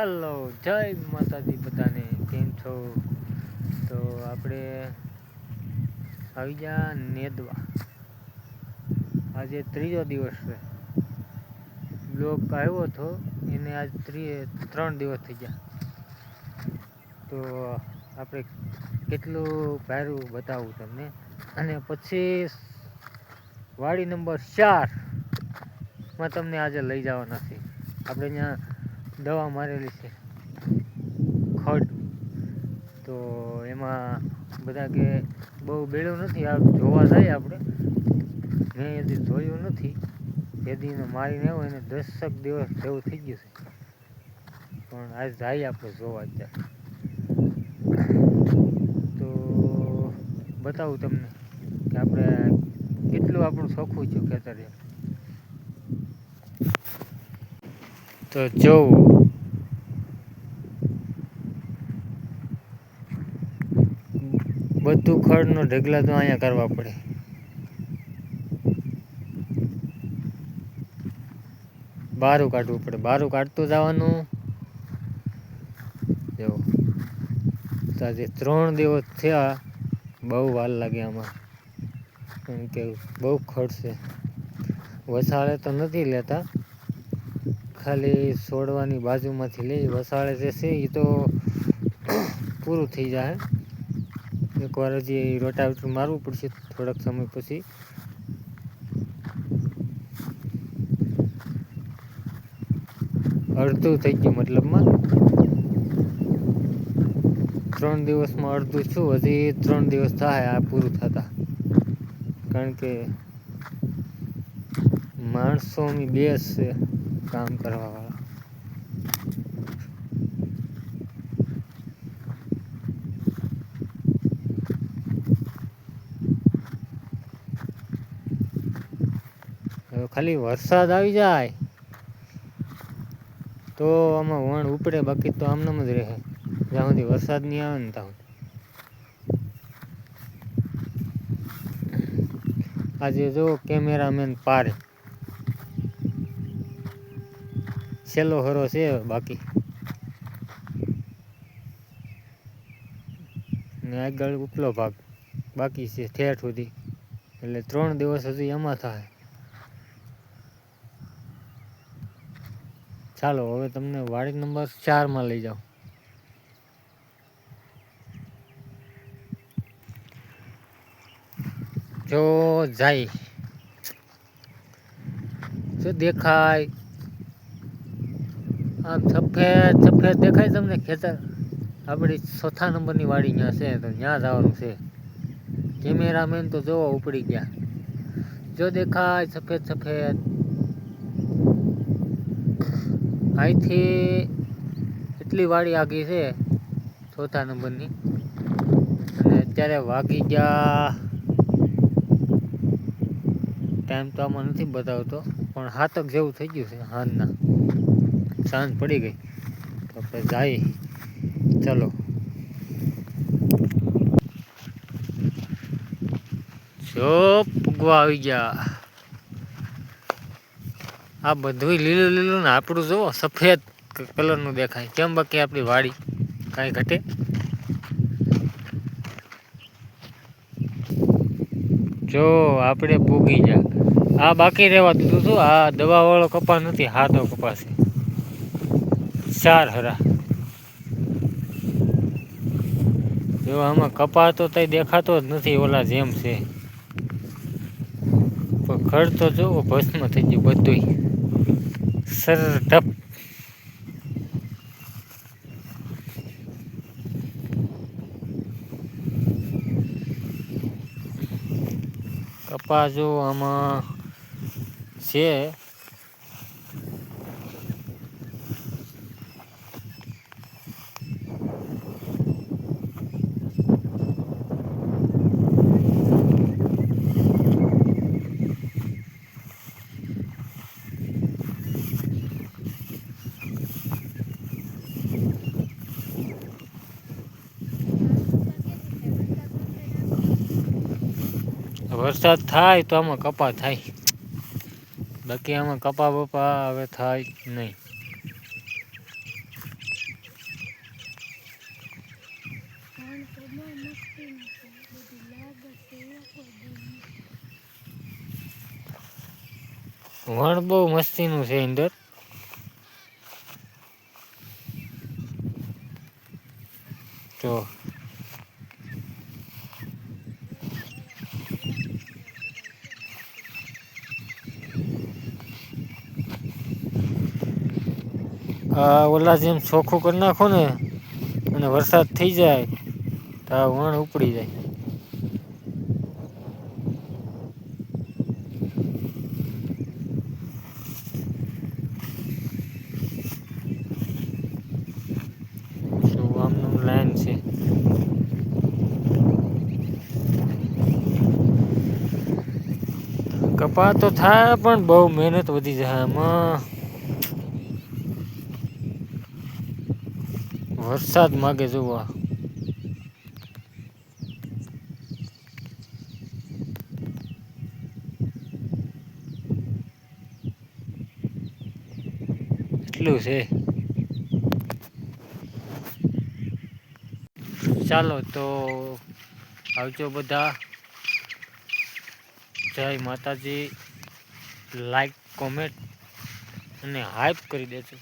હાલો જય માતાજી બધાને, કેમ છો? તો આપણે આવી ગયા નેદવા. આજે ત્રીજો દિવસ છે. બ્લોક આવ્યો હતો એને આજ 3 દિવસ થઈ ગયા. તો આપણે કેટલું ભારું બતાવું તમને. અને પછી વાડી નંબર 4 તમને આજે લઈ જવાના છે. આપણે ત્યાં દવા મારેલી છે ખડ, તો એમાં બધા કે બહુ બેડું નથી. આ જોવા જાય આપણે, મેં એથી જોયું નથી. એદીને મારીને આવ્યો એને 10 દિવસ જેવું થઈ ગયું છે. પણ આજ જાય આપણે જોવા અત્યારે. તો બતાવું તમને કે આપણે કેટલું આપણું ચોખ્ખું છે ખેતર એમ. તો જોવું બધું ખડનો ઢગલા તો અહીંયા કરવા પડે. બારું કાઢવું પડે, બારું કાઢતું જવાનું. જો આજે 3 દિવસ થયા, બહુ વાર લાગે આમાં, કેમ કે બહુ ખડ છે. વસાળે તો નથી લેતા, ખાલી છોડવાની બાજુમાંથી લઈ. વસાળે જે છે એ તો પૂરું થઈ જાય. એકવાર હજી રોટાવેટર મારવું પડશે થોડાક સમય પછી. અડધું થઈ ગયું, મતલબમાં 3 દિવસમાં અડધું છું. હજી 3 દિવસ થાય આ પૂરું થતા, કારણ કે માણસોની બેસ છે કામ કરવા વાળા. હવે ખાલી વરસાદ આવી જાય તો આમાં વણ ઉપડે, બાકી તો આમનામ જ રહે જ્યાં સુધી વરસાદ નહીં આવે ને ત્યાં. આજે જો કેમેરામેન પારે છેલ્લો હરો છે બાકી, ને આગળ ઉપલો ભાગ બાકી છે ઠેઠ સુધી. એટલે 3 દિવસ હજી એમાં થાય. ચાલો હવે તમને વાડી નંબર 4 લઈ જાઓ. જો જાય જો દેખાય, આમ સફેદ સફેદ દેખાય તમને ખેતર. આપણી 4થા નંબરની વાડી ત્યાં છે, તો ત્યાં જવાનું છે. કેમેરામેન તો જોવો ઉપડી ગયા. જો દેખાય સફેદ સફેદ, અહીંથી એટલી વાડી આગી છે 4થા નંબરની. અને અત્યારે વાગી ગયા, ટાઈમ તો આમાં નથી બતાવતો, પણ 7 જેવું થઈ ગયું છે હાલના. સાંજ પડી ગઈ તો આપણે જઈએ. ચલો જો પૂગવા આવી ગયા. આ બધું લીલું લીલું ને આપણું જુઓ સફેદ કલરનું દેખાય. કેમ? બાકી આપણી વાડી કાંઈ ઘટે? જો આપણે પૂગી ગયા. આ બાકી રહેવા દીધું હતું. આ દવાવાળો કપા નથી, હાદો કપાસ છે. 4 હરા. જો આમાં કપા તો તઈ દેખાતો જ નથી, ઓલા જેમ છે. પણ ખડ તો જોવો ભસ્મ થઈ ગયું બધું સર ઢપ. કપા જો આમાં છે, વરસાદ થાય તો આમાં કપા થાય, બાકી આમાં કપા બપા હવે થાય નહીં. વણ બહુ મસ્તીનું છે અંદર. તો આ ઓલા જેમ ચોખ્ખું કરી નાખો ને અને વરસાદ થઈ જાય તો આ વણ ઉપડી જાય. શું આમનું લાઈન છે. કપા તો થાય પણ બહુ મહેનત વધી જાય આમાં. વરસાદ માગે જોવા. એટલું છે. ચાલો તો આવજો બધા. જય માતાજી. લાઈક કોમેન્ટ અને હાઈપ કરી દેજો.